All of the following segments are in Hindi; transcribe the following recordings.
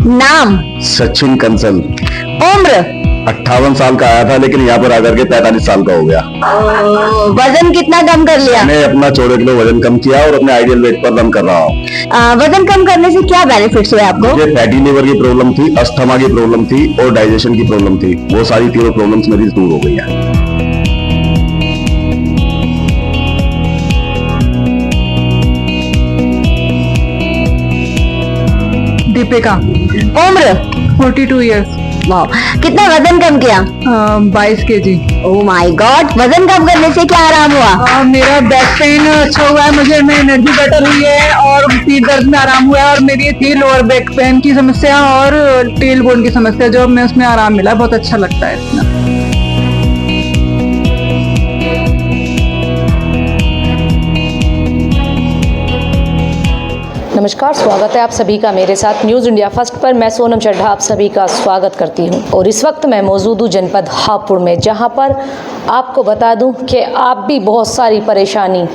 नाम? सचिन कंसल। उम्र? 58 साल का आया था, लेकिन यहाँ पर आकर के 45 साल का हो गया। वजन कितना कम कर लिया? मैंने अपना 14 किलो वजन कम किया और अपने आइडियल वेट पर रन कर रहा हूँ। वजन कम करने से क्या बेनिफिट्स हुए आपको? मुझे फैटी लीवर की प्रॉब्लम थी, अस्थमा की प्रॉब्लम थी और डाइजेशन की प्रॉब्लम थी। वो सारी तीनों प्रॉब्लम्स मेरी दूर हो गई है। दीपिका। उम्र? 42 ईयर्स। वाह, कितना वजन कम किया? 22 kg। ओह माय गॉड, वजन कम करने से क्या आराम हुआ? मेरा बैक पेन अच्छा हुआ है, मुझे में एनर्जी बेटर हुई है और पीठ दर्द में आराम हुआ है। और मेरी थी लोअर बैक पेन की समस्या और टेल बोन की समस्या, जो मैं उसमें आराम मिला, बहुत अच्छा लगता है इसमें। नमस्कार, स्वागत है आप सभी का मेरे साथ न्यूज़ इंडिया फर्स्ट पर। मैं सोनम चड्ढा आप सभी का स्वागत करती हूं और इस वक्त मैं मौजूद हूं जनपद हापुड़ में, जहां पर आपको बता दूं कि आप भी बहुत सारी परेशानी,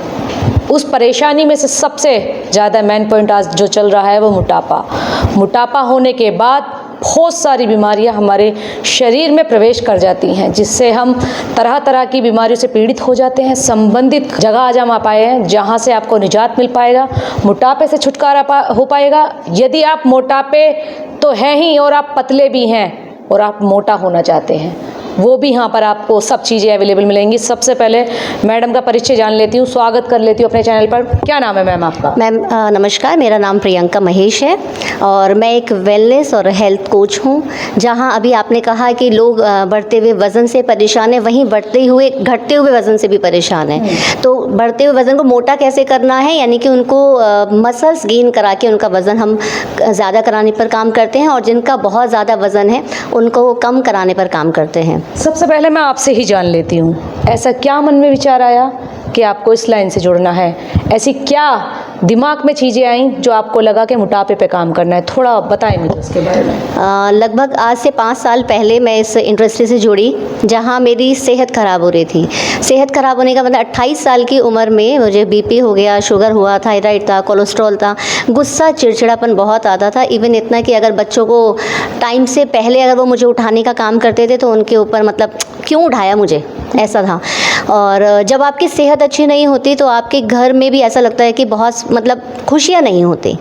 उस परेशानी में से सबसे ज़्यादा मेन पॉइंट आज जो चल रहा है वो मोटापा होने के बाद बहुत सारी बीमारियां हमारे शरीर में प्रवेश कर जाती हैं, जिससे हम तरह तरह की बीमारियों से पीड़ित हो जाते हैं। संबंधित जगह आज हम आ पाए हैं जहां से आपको निजात मिल पाएगा, मोटापे से छुटकारा हो पाएगा। यदि आप मोटापे तो हैं ही और आप पतले भी हैं और आप मोटा होना चाहते हैं, वो भी यहाँ पर आपको सब चीज़ें अवेलेबल मिलेंगी। सबसे पहले मैडम का परिचय जान लेती हूँ, स्वागत कर लेती हूँ अपने चैनल पर। क्या नाम है मैम आपका? मैम नमस्कार, मेरा नाम प्रियंका महेश है और मैं एक वेलनेस और हेल्थ कोच हूँ। जहाँ अभी आपने कहा कि लोग बढ़ते हुए वज़न से परेशान है, वहीं घटते हुए वज़न से भी परेशान है। तो बढ़ते हुए वज़न को मोटा कैसे करना है, यानी कि उनको मसल्स गेन करा के उनका वज़न हम ज़्यादा कराने पर काम करते हैं और जिनका बहुत ज़्यादा वज़न है उनको कम कराने पर काम करते हैं। सबसे पहले मैं आपसे ही जान लेती हूँ, ऐसा क्या मन में विचार आया कि आपको इस लाइन से जुड़ना है? ऐसी क्या दिमाग में चीज़ें आई जो आपको लगा कि मोटापे पे काम करना है? थोड़ा बताएं मुझे उसके बारे में। लगभग आज से 5 साल पहले मैं इस इंडस्ट्री से जुड़ी, जहाँ मेरी सेहत ख़राब हो रही थी। सेहत ख़राब होने का मतलब 28 साल की उम्र में मुझे बीपी हो गया, शुगर हुआ, थायराइड था, कोलेस्ट्रॉल था, गुस्सा चिड़चिड़ापन बहुत आता था। इवन इतना कि अगर बच्चों को टाइम से पहले अगर वो मुझे उठाने का काम करते थे तो उनके ऊपर मतलब क्यों उठाया मुझे, ऐसा था। और जब आपकी सेहत अच्छी नहीं होती तो आपके घर में भी ऐसा लगता है कि बहुत मतलब खुशियाँ नहीं होती।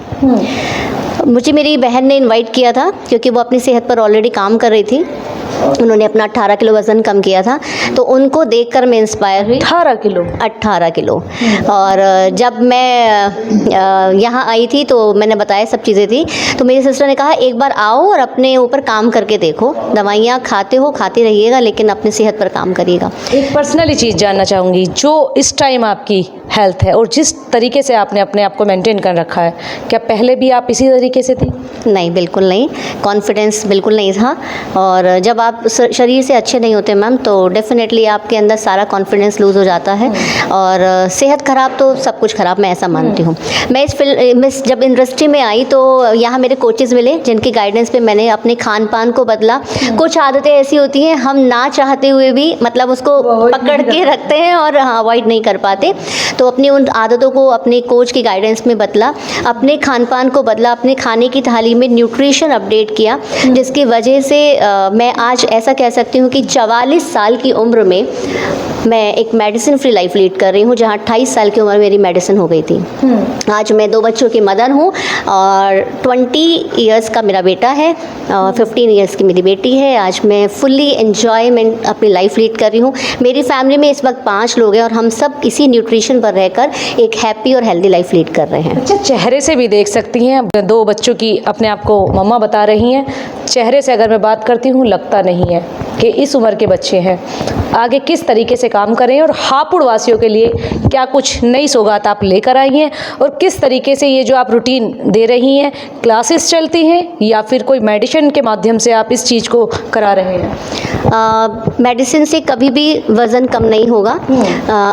मुझे मेरी बहन ने इनवाइट किया था क्योंकि वो अपनी सेहत पर ऑलरेडी काम कर रही थी। उन्होंने अपना 18 किलो वज़न कम किया था, तो उनको देखकर मैं इंस्पायर हुई। 18 किलो। और जब मैं यहाँ आई थी तो मैंने बताया सब चीज़ें थी, तो मेरी सिस्टर ने कहा एक बार आओ और अपने ऊपर काम करके देखो। दवाइयाँ खाते रहिएगा लेकिन अपनी सेहत पर काम करिएगा। एक पर्सनली चीज़ जानना चाहूँगी, जो इस टाइम आपकी हेल्थ है और जिस तरीके से आपने अपने आप को मेंटेन कर रखा है, क्या पहले भी आप इसी तरीके से थी? नहीं, बिल्कुल नहीं, कॉन्फिडेंस बिल्कुल नहीं था। और जब आप शरीर से अच्छे नहीं होते मैम तो डेफिनेटली आपके अंदर सारा कॉन्फिडेंस लूज़ हो जाता है और सेहत ख़राब तो सब कुछ ख़राब, मैं ऐसा मानती हूँ। मैं जब इंडस्ट्री में आई तो यहाँ मेरे कोचेज़ मिले जिनकी गाइडेंस पे मैंने अपने खान पान को बदला। कुछ आदतें ऐसी होती हैं हम ना चाहते हुए भी मतलब उसको पकड़ के रखते हैं और अवॉइड नहीं कर पाते, तो अपनी उन आदतों को अपने कोच की गाइडेंस में बदला, अपने खान पान को बदला, अपने खाने की थाली में न्यूट्रिशन अपडेट किया, जिसकी वजह से मैं आज ऐसा कह सकती हूँ कि 44 साल की उम्र में मैं एक मेडिसिन फ्री लाइफ लीड कर रही हूँ, जहाँ 28 साल की उम्र मेरी मेडिसिन हो गई थी। आज मैं 2 बच्चों की मदर हूँ और 20 इयर्स का मेरा बेटा है और 15 इयर्स की मेरी बेटी है। आज मैं फुल्ली एन्जॉयमेंट अपनी लाइफ लीड कर रही हूँ। मेरी फैमिली में इस वक्त 5 लोग हैं और हम सब इसी न्यूट्रिशन पर रहकर एक हैप्पी और हेल्दी लाइफ लीड कर रहे हैं। अच्छा, चेहरे से भी देख सकती हैं, 2 बच्चों की अपने आप को मम्मा बता रही हैं। चेहरे से अगर मैं बात करती हूँ, लगता नहीं है कि इस उम्र के बच्चे हैं। आगे किस तरीके से काम करें और हापुड़ वासियों के लिए क्या कुछ नई सौगात आप लेकर आई हैं और किस तरीके से ये जो आप रूटीन दे रही हैं, क्लासेस चलती हैं या फिर कोई मेडिसिन के माध्यम से आप इस चीज़ को करा रहे हैं? मेडिसिन से कभी भी वज़न कम नहीं होगा।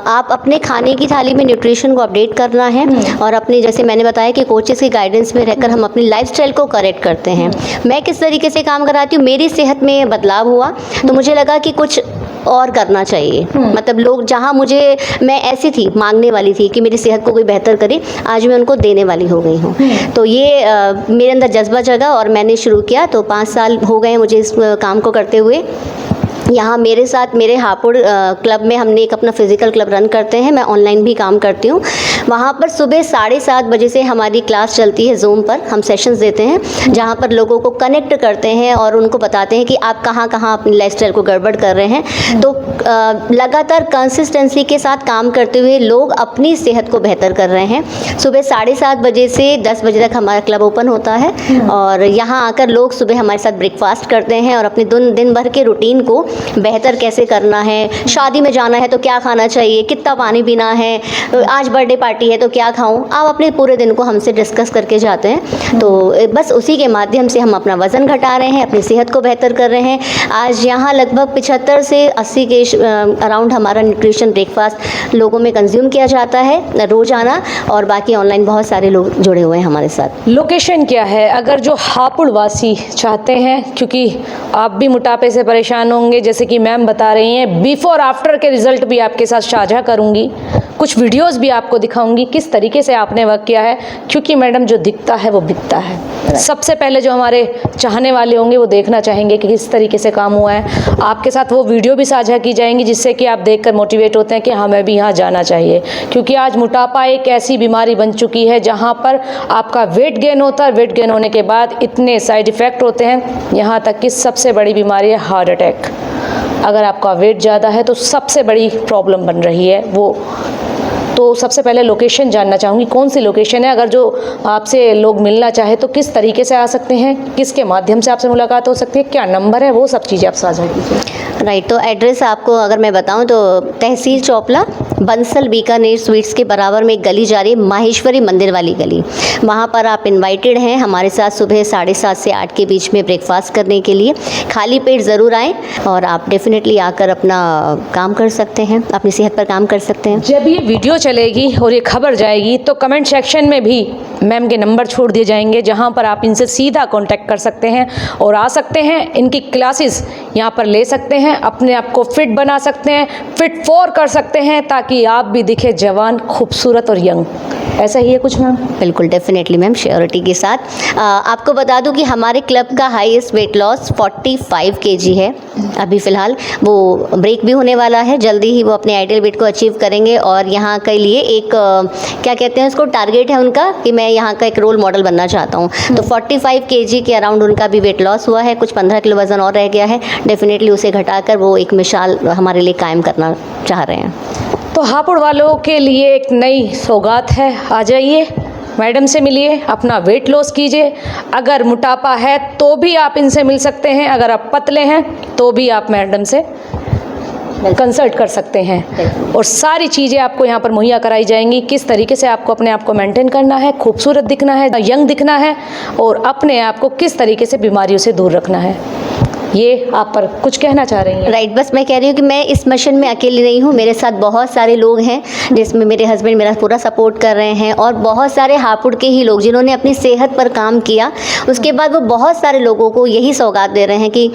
आप अपने खाने की थाली में न्यूट्रिशन को अपडेट करना है और अपने, जैसे मैंने बताया कि कोचेस की गाइडेंस में रहकर हम अपनी लाइफस्टाइल को करेक्ट करते हैं। मैं किस तरीके से काम कराती हूँ, मेरी सेहत में बदलाव हुआ तो मुझे लगा कि कुछ और करना चाहिए। मतलब लोग जहाँ मुझे, मैं ऐसी थी मांगने वाली थी कि मेरी सेहत को कोई बेहतर करे, आज मैं उनको देने वाली हो गई हूँ। तो ये मेरे अंदर जज्बा जगा और मैंने शुरू किया। तो 5 साल हो गए मुझे इस काम को करते हुए। यहाँ मेरे साथ मेरे हापुड़ क्लब में हमने एक अपना फिज़िकल क्लब रन करते हैं, मैं ऑनलाइन भी काम करती हूँ। वहाँ पर सुबह 7:30 बजे से हमारी क्लास चलती है ज़ूम पर, हम सेशंस देते हैं जहाँ पर लोगों को कनेक्ट करते हैं और उनको बताते हैं कि आप कहाँ कहाँ अपनी लाइफस्टाइल को गड़बड़ कर रहे हैं। तो लगातार कंसिस्टेंसी के साथ काम करते हुए लोग अपनी सेहत को बेहतर कर रहे हैं। सुबह 7:30 बजे से 10 बजे तक हमारा क्लब ओपन होता है और यहाँ आकर लोग सुबह हमारे साथ ब्रेकफास्ट करते हैं और अपने दिन भर के रूटीन को बेहतर कैसे करना है, शादी में जाना है तो क्या खाना चाहिए, कितना पानी पीना है, आज बर्थडे पार्टी है तो क्या खाऊं, आप अपने पूरे दिन को हमसे डिस्कस करके जाते हैं। तो बस उसी के माध्यम से हम अपना वज़न घटा रहे हैं, अपनी सेहत को बेहतर कर रहे हैं। आज यहाँ लगभग 75 से 80 के अराउंड हमारा न्यूट्रिशन ब्रेकफास्ट लोगों में कंज्यूम किया जाता है रोज़ाना, और बाकी ऑनलाइन बहुत सारे लोग जुड़े हुए हैं हमारे साथ। लोकेशन क्या है, अगर जो हापुड़ वासी चाहते हैं, क्योंकि आप भी मोटापे से परेशान होंगे, जैसे कि मैम बता रही हैं, बिफोर आफ्टर के रिजल्ट भी आपके साथ साझा करूंगी, कुछ वीडियोस भी आपको दिखाऊंगी किस तरीके से आपने वर्क किया है, क्योंकि मैडम जो दिखता है वो बिकता है। सबसे पहले जो हमारे चाहने वाले होंगे वो देखना चाहेंगे कि किस तरीके से काम हुआ है। आपके साथ वो वीडियो भी साझा की जाएंगी जिससे कि आप देखकर मोटिवेट होते हैं कि हमें भी यहाँ जाना चाहिए, क्योंकि आज मोटापा एक ऐसी बीमारी बन चुकी है जहाँ पर आपका वेट गेन होता है, वेट गेन होने के बाद इतने साइड इफ़ेक्ट होते हैं, यहाँ तक कि सबसे बड़ी बीमारी है हार्ट अटैक। अगर आपका वेट ज़्यादा है तो सबसे बड़ी प्रॉब्लम बन रही है वो। तो सबसे पहले लोकेशन जानना चाहूँगी, कौन सी लोकेशन है, अगर जो आपसे लोग मिलना चाहे तो किस तरीके से आ सकते हैं, किसके माध्यम से आपसे मुलाकात हो सकती है, क्या नंबर है, वो सब चीज़ें आप साझा कीजिए। राइट, तो एड्रेस आपको अगर मैं बताऊं तो तहसील चोपला, बंसल बीकानेर स्वीट्स के बराबर में एक गली जा रही है, माहेश्वरी मंदिर वाली गली, वहाँ पर आप इनवाइटेड हैं हमारे साथ सुबह 7:30 से 8 के बीच में ब्रेकफास्ट करने के लिए। खाली पेट ज़रूर आएँ और आप डेफिनेटली आकर अपना काम कर सकते हैं, अपनी सेहत पर काम कर सकते हैं। जब ये वीडियो चलेगी और ये खबर जाएगी तो कमेंट सेक्शन में भी मैम के नंबर छोड़ दिए जाएंगे, जहाँ पर आप इनसे सीधा कांटेक्ट कर सकते हैं और आ सकते हैं, इनकी क्लासेस यहाँ पर ले सकते हैं, अपने आप को फिट बना सकते हैं, फिट फॉर कर सकते हैं, ताकि आप भी दिखे जवान, खूबसूरत और यंग। ऐसा ही है कुछ मैम? बिल्कुल, डेफिनेटली मैम, श्योरिटी के साथ। आपको बता दूं कि हमारे क्लब का हाईएस्ट वेट लॉस 45 kg है अभी फ़िलहाल। वो ब्रेक भी होने वाला है, जल्दी ही वो अपने आइडियल वेट को अचीव करेंगे और यहाँ के लिए एक क्या कहते हैं उसको, टारगेट है उनका कि मैं यहाँ का एक रोल मॉडल बनना चाहता हूँ। तो 45 kg के अराउंड उनका भी वेट लॉस हुआ है, कुछ 15 किलो वज़न और रह गया है। डेफिनेटली उसे घटाकर वो एक मिसाल हमारे लिए कायम करना चाह रहे हैं। तो हापुड़ वालों के लिए एक नई सौगात है, आ जाइए, मैडम से मिलिए, अपना वेट लॉस कीजिए। अगर मोटापा है तो भी आप इनसे मिल सकते हैं, अगर आप पतले हैं तो भी आप मैडम से कंसल्ट कर सकते हैं और सारी चीज़ें आपको यहाँ पर मुहैया कराई जाएंगी। किस तरीके से आपको अपने आप को मेंटेन करना है, खूबसूरत दिखना है, यंग दिखना है और अपने आप को किस तरीके से बीमारियों से दूर रखना है। ये आप पर कुछ कहना चाह रही हैं? राइट, बस मैं कह रही हूँ कि मैं इस मिशन में अकेली नहीं हूँ, मेरे साथ बहुत सारे लोग हैं, जिसमें मेरे हस्बैंड मेरा पूरा सपोर्ट कर रहे हैं और बहुत सारे हापुड़ के ही लोग जिन्होंने अपनी सेहत पर काम किया, उसके बाद वो बहुत सारे लोगों को यही सौगात दे रहे हैं कि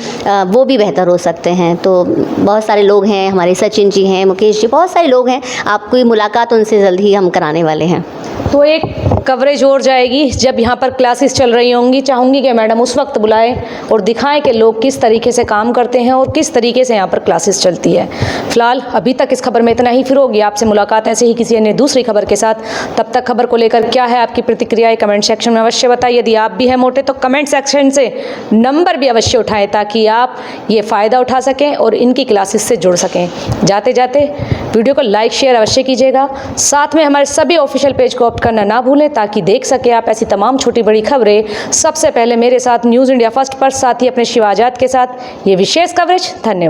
वो भी बेहतर हो सकते हैं। तो बहुत सारे लोग हैं, हमारे सचिन जी हैं, मुकेश जी, बहुत सारे लोग हैं, आपको मुलाकात उनसे जल्द ही हम कराने वाले हैं। तो एक कवरेज और जाएगी जब यहाँ पर क्लासेस चल रही होंगी, चाहूँगी कि मैडम उस वक्त बुलाएं और दिखाएं कि लोग किस तरीके से काम करते हैं और किस तरीके से यहाँ पर क्लासेस चलती है। फिलहाल अभी तक इस खबर में इतना ही, फिर होगी आपसे मुलाकात ऐसे ही किसी अन्य दूसरी खबर के साथ। तब तक खबर को लेकर क्या है आपकी प्रतिक्रिया कमेंट सेक्शन में अवश्य बताइए। यदि आप भी हैं मोटे तो कमेंट सेक्शन से नंबर भी अवश्य उठाएँ ताकि आप ये फ़ायदा उठा सकें और इनकी क्लासेस से जुड़ सकें। जाते जाते वीडियो को लाइक शेयर अवश्य कीजिएगा, साथ में हमारे सभी ऑफिशियल पेज को ऑप्ट करना ना भूलें ताकि देख सके आप ऐसी तमाम छोटी बड़ी खबरें सबसे पहले मेरे साथ न्यूज़ इंडिया फर्स्ट पर, साथ ही अपने शिव आजाद के साथ ये विशेष कवरेज। धन्यवाद।